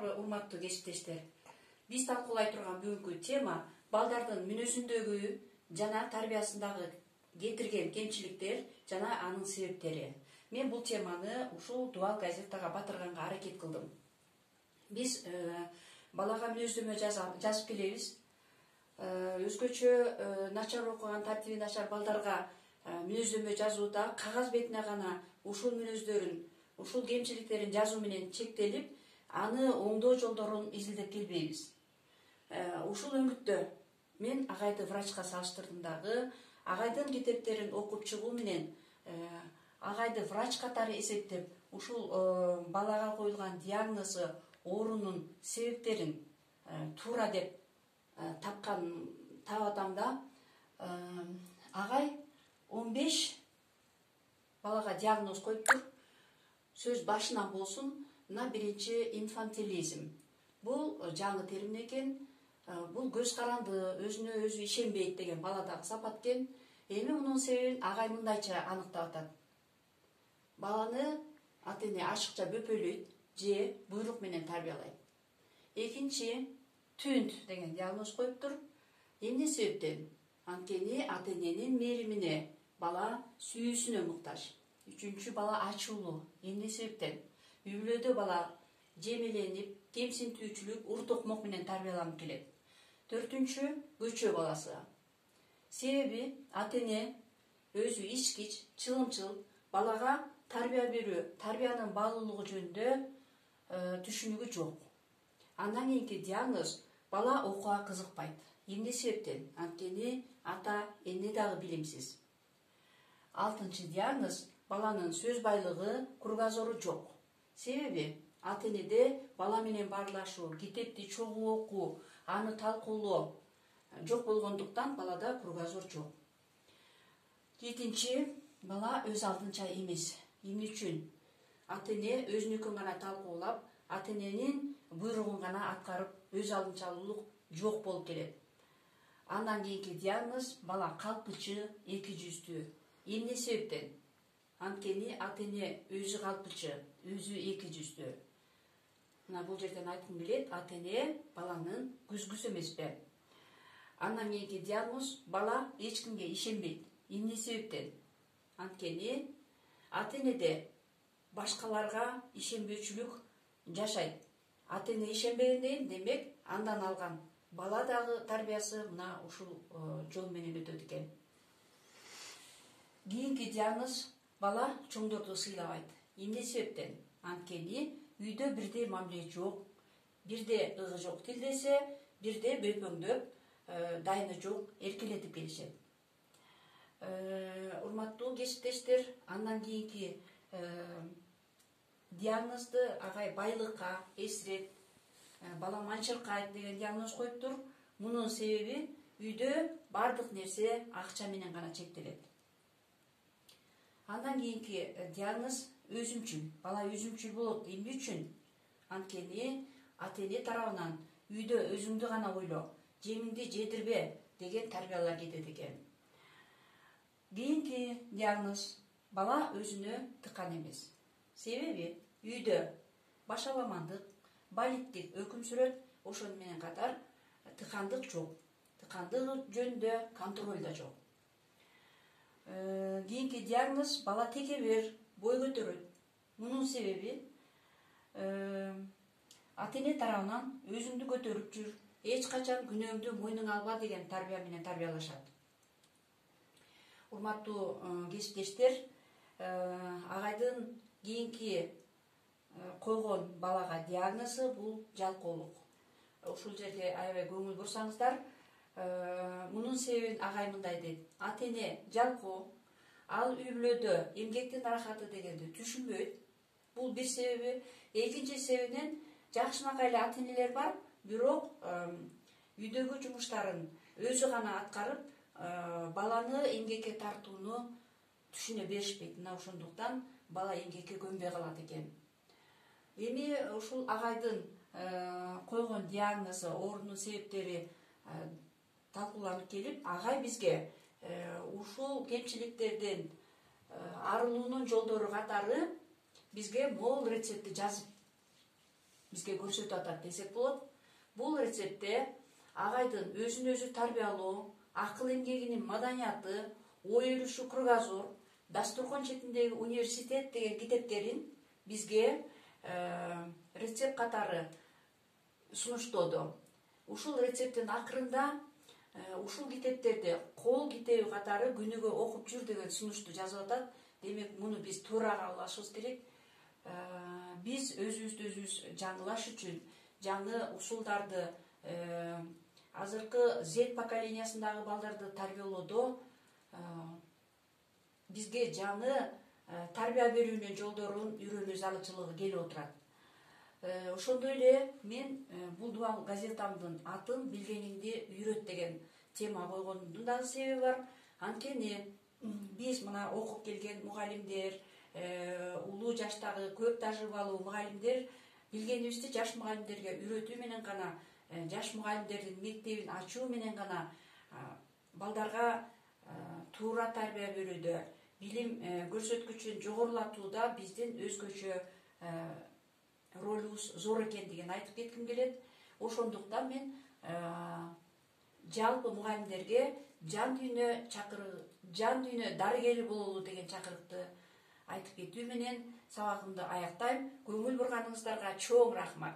саламатсыздарбы, урматтуу кесиптештер. Биз талкуулай турган бүгүнкү тема балдардын мүнөзүндөгү жана тарбиясындагы кетирген кемчиликтер жана анын себептери. Мен бул теманы ушул Дубал газетага батырганга аракет кылдым. Биз балага мүнөздөмө жазып келебиз. Өзгөчө начар окуган, тартиби начар балдарга мүнөздөмө жазууда кагаз бетине гана ушул мүнөздөрүн, ушул кемчиликтерин жазуу менен чектелип, аны оңдоо жолдорун изилдеп келбейбиз. Ушул өңүттө мен агайды врачка салыштырдым дагы, агайдын китептерин окуп чыгуу менен агайды врач катары эсептеп, ушул балага коюлган диагнозу, оорунун себептерин туура деп таап атам да. Агай 15 балага диагноз коюптур. Сөз башынан болсун, мына биринчи инфантилизм. Бул жаңы термин экен. Бул көз каранды, өзүнө өзү ишенбейт деген баладагы сапат экен. Эми мунун себебин агай мындайча аныктап атат. Баланы ата-эне ашыкча бөпөлөйт же буйрук менен тарбиялайт. Экинчи, түнт деген диагноз коюптур. Эмне себептен? Анткени ата-эненин мээримине, бала сүйүүсүнө муктаж. Үчүнчү, бала ачуулуу. Эмне себептен? Үй бүлөдө бала жемеленип, кемсинтүүчүлүк, ур-токмок менен тарбияланып келет. Төртүнчү, көчө баласы. Себеби ата-эне өзү ичкич, чылымчыл, балага тарбия берүү, тарбиянын баалуулугу жөнүндө түшүнүгү жок. Андан кийинки диагноз, бала окууга кызыкпайт. Эмне себептен? Анткени ата-эне дагы билимсиз. Алтынчы диагноз, баланын сөз байлыгы, кругозору жок. Себеби ата-энеде бала менен баарлашуу, китепти чогуу окуу, аны талкуулоо жок болгондуктан балада кругозор жок. Жетинчи, бала өз алдынча эмес. Эмне үчүн? Ата-эне өзүнүкүн гана талкуулап, ата-эненин буйругун гана аткарып, өз алдынчалуулук жок болуп келет. Андан кийинки диагноз, бала калпычы, эки жүздүү. Эмне себептен? Анткени ата-эне өзү калпычы, өзү эки жүздүү. Мына бул жерден айткым келет, ата-эне баланын күзгүсү эмеспи. Андан кийинки диагноз, бала эч кимге ишенбейт. Эмне себептен? Анткени ата-энеде башкаларга ишенбөөчүлүк жашайт. Ата-эне ишенбегенден, демек андан алган бала дагы тарбиясы мына ушул жол менен өтөт экен. Кийинки диагноз, бала чоңдорду сыйлабайт. Эмне себептен? Анткени үйдө бирдей мамиле жок, бирде ыгы жок тилдесе, бирде бөпөңдөп, дайыны жок, эркелетип келишет. Урматтуу кесиптештер, андан кийинки диагнозду агай байлыкка эсирет, бала манчыркайт деген диагноз коюптур. Мунун себеби үйдө бардык нерсе акча менен гана чектелет. Андан кийинки диагноз өзүмчүл. Бала өзүмчүл болот. Эмне үчүн? Анткени ата-эне тарабынан үйдө өзүңдү гана ойло, жемиңди жедирбе деген тарбиялар кетет экен. Кийинки диагноз, бала өзүнө тыкан эмес. Себеби үйдө башаламандык, балиттик өкүм сүрөт, ошону менен катар тыкандык жок. Тыкандык жөнүндө контроль да жок. Кийинки диагноз, бала текебер, бой көтөрөт. Мунун себеби ата-эне тарабынан өзүңдү көтөрүп жүр, эч качан күнөөңдү мойнуңа алба деген тарбия менен тарбиялашат. Урматтуу кесиптештер, агайдын кийинки койгон балага диагнозу бул жалкоолук. Ушул жерге аябай көңүл бурсаңыздар, мунун себебин агай мындай дейт. Ата-эне жалкоо, ал үй бүлөдө эмгектин рахаты дегенди түшүнбөйт. Бул бир себеби. Экинчи себебинен жакшынакай эле ата-энелер бар, бирок үйдөгү жумуштарын өзү гана аткарып, баланы эмгекке тартууну түшүнө беришпейт. Мына ошондуктан бала эмгекке көнбөй калат экен. Эми ушул агайдын койгон диагнозу, оорунун себептери талкууланып келип, агай бизге ушул кемчиликтерден арылуунун жолдору катары бизге мол рецептти жазып бизге көрсөтүп атат десек болот. Бул рецептте агайдын өзүн өзү тарбиялоо, акыл эмгегинин маданияты, ой өрүшү кругозор, дастуркан четиндеги университет деген китептерин бизге рецепт катары сунуштоду. Ушул рецепттин акырында ушул китептерди кол китеби катары күнүгө окуп жүр деген сунушту жазып атат. Демек, муну биз туура кабыл алышыбыз керек. Биз өзүбүздү өзүбүз жаңылаш үчүн жаңы усулдарды, азыркы Z поколениясындагы балдарды тарбиялоодо бизге жаңы тарбия берүүнүн жолдорун үйрөнүү зарылчылыгы келип отурат. Ошондой эле мен бул дубал газетамдын атын «Билгениңди үйрөт» деген тема койгондун дагы себеби бар. Анткени биз мына окуп келген мугалимдер, улуу жаштагы көп тажрыйбалуу мугалимдер билгенибизди жаш мугалимдерге үйрөтүү менен гана, жаш мугалимдердин мектебин ачуу менен гана балдарга туура тарбия берүүдө, билим көрсөткүчүн жогорулатууда биздин өзгөчө ролубуз зор экендигин айтып кетким келет. Ошондуктан мен жалпы мугалимдерге жан дүйнө дарыгери бололу деген чакырыкты айтып кетүү менен сабагымды аяктайм. Көңүл бурганыңыздарга чоң рахмат.